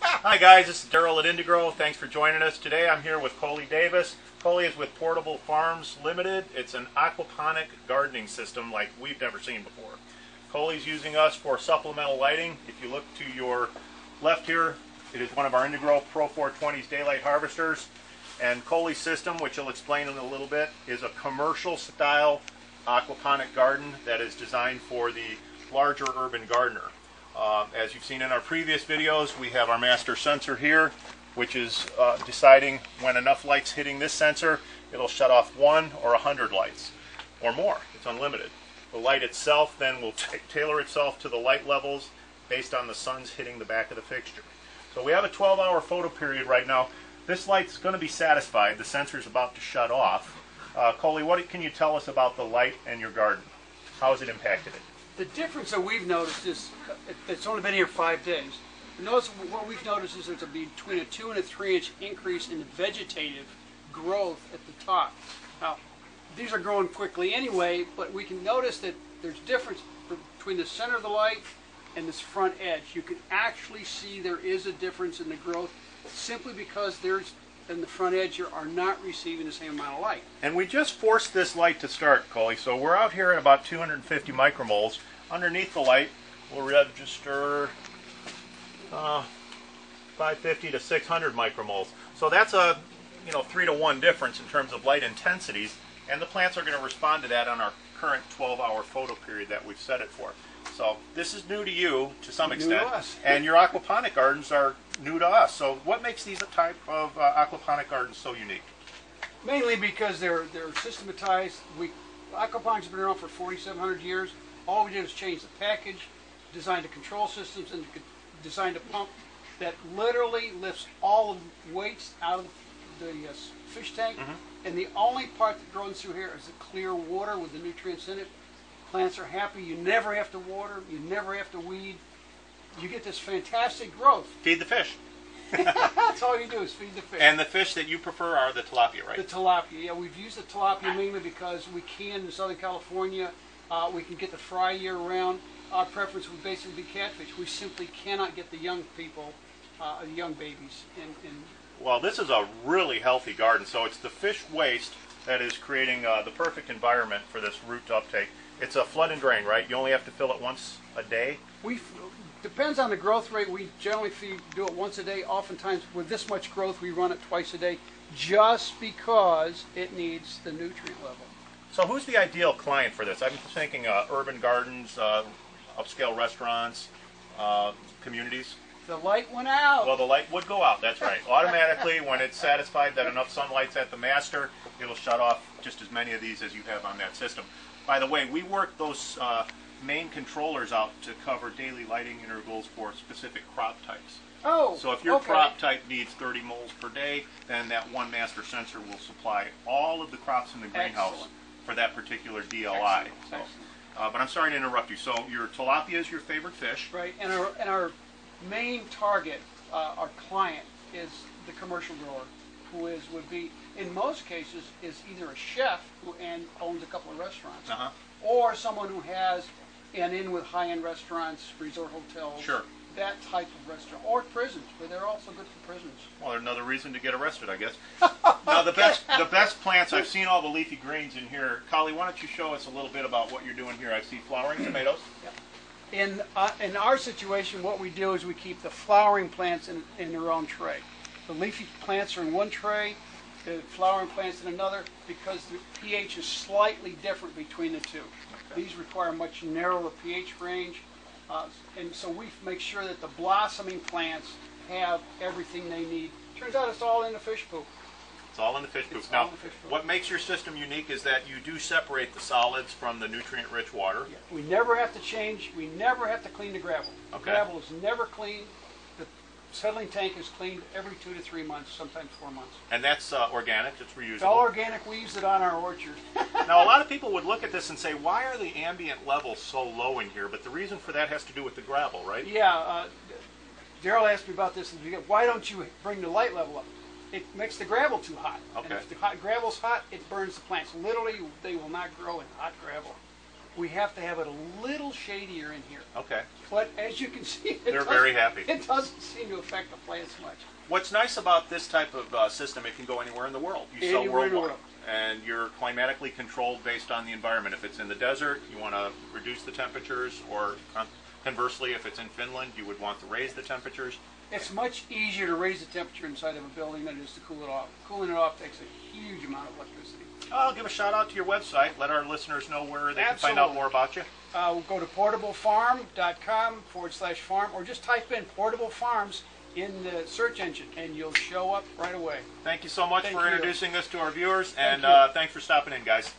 Hi guys, this is Daryl at Inda-Gro. Thanks for joining us. Today I'm here with Colle Davis. Colle is with Portable Farms Ltd. It's an aquaponic gardening system like we've never seen before. Colle's using us for supplemental lighting. If you look to your left here, it is one of our Inda-Gro Pro 420's daylight harvesters. And Colle's system, which I'll explain in a little bit, is a commercial style aquaponic garden that is designed for the larger urban gardener. As you've seen in our previous videos, we have our master sensor here, which is deciding when enough light's hitting this sensor, it'll shut off 1 or 100 lights or more. It's unlimited. The light itself then will tailor itself to the light levels based on the sun's hitting the back of the fixture. So we have a 12-hour photo period right now. This light's going to be satisfied. The sensor's about to shut off. Colle, what can you tell us about the light and your garden? How has it impacted it? The difference that we've noticed is, it's only been here 5 days. Notice what we've noticed is there's between a 2 and a 3 inch increase in the vegetative growth at the top. Now, these are growing quickly anyway, but we can notice that there's difference between the center of the light and this front edge. You can actually see there is a difference in the growth simply because there's and the front edge here are not receiving the same amount of light. And we just forced this light to start, Colle, so we're out here at about 250 micromoles. Underneath the light, we'll register 550 to 600 micromoles. So that's a 3 to 1 difference in terms of light intensities, and the plants are going to respond to that on our current 12-hour photo period that we've set it for. So this is new to you to some extent, to us. And your aquaponic gardens are new to us. So what makes these type of aquaponic gardens so unique? Mainly because they're systematized. Aquaponic's been around for 4,700 years. All we did was change the package, design the control systems, and designed a pump that literally lifts all the weights out of the fish tank. And the only part that grows through here is the clear water with the nutrients in it. Plants are happy. You never have to water. You never have to weed. You get this fantastic growth. Feed the fish. That's all you do is feed the fish. And the fish that you prefer are the tilapia, right? The tilapia, yeah. We've used the tilapia mainly because we can in Southern California. We can get the fry year round. Our preference would basically be catfish. We simply cannot get the young people, the young babies. Well, this is a really healthy garden. So it's the fish waste that is creating the perfect environment for this root uptake. It's a flood and drain, right? You only have to fill it once a day? Depends on the growth rate. We generally do it once a day. Oftentimes, with this much growth, we run it twice a day just because it needs the nutrient level. So who's the ideal client for this? I'm thinking urban gardens, upscale restaurants, communities. The light went out. Well, the light would go out, that's right. Automatically, when it's satisfied that enough sunlight's at the master, it'll shut off just as many of these as you have on that system. By the way, we work those main controllers out to cover daily lighting intervals for specific crop types. Oh, so if your crop type needs 30 moles per day, then that one master sensor will supply all of the crops in the greenhouse for that particular DLI. Excellent. But I'm sorry to interrupt you. So your tilapia is your favorite fish. Right, and our main target, our client, is the commercial grower, who would be, in most cases, is either a chef who owns a couple of restaurants, or someone who has an inn with high-end restaurants, resort hotels, that type of restaurant, or prisons, but they're also good for prisons. Well, there's another reason to get arrested, I guess. Now, the best plants, I've seen all the leafy greens in here. Colle, why don't you show us a little bit about what you're doing here? I see flowering tomatoes. In our situation, what we do is we keep the flowering plants in their own tray. The leafy plants are in one tray, the flowering plants in another, because the pH is slightly different between the two. These require a much narrower pH range, and so we make sure that the blossoming plants have everything they need. Turns out it's all in the fish poop. It's all in the fish poop. Now, what makes your system unique is that you do separate the solids from the nutrient-rich water. Yeah. We never have to change, we never have to clean the gravel. The gravel is never cleaned. The settling tank is cleaned every 2 to 3 months, sometimes 4 months. And that's organic, it's reusable? It's all organic, we use it on our orchard. Now, a lot of people would look at this and say, why are the ambient levels so low in here? But the reason for that has to do with the gravel, right? Yeah, Daryl asked me about this, why don't you bring the light level up? It makes the gravel too hot. And if the gravel's hot, it burns the plants. Literally, they will not grow in hot gravel. we have to have it a little shadier in here. Okay. But as you can see, They're very happy. It doesn't seem to affect the plants much. What's nice about this type of system, it can go anywhere in the world. You sell Anywhere in the worldwide. world. And you're climatically controlled based on the environment. If it's in the desert, you want to reduce the temperatures, or conversely, if it's in Finland, you would want to raise the temperatures. It's much easier to raise the temperature inside of a building than it is to cool it off. Cooling it off takes a huge amount of electricity. I'll give a shout out to your website. Let our listeners know where they can find out more about you. We'll go to portablefarm.com/farm, or just type in Portable Farms in the search engine and you'll show up right away. Thank you so much for introducing us to our viewers, and Thanks for stopping in, guys.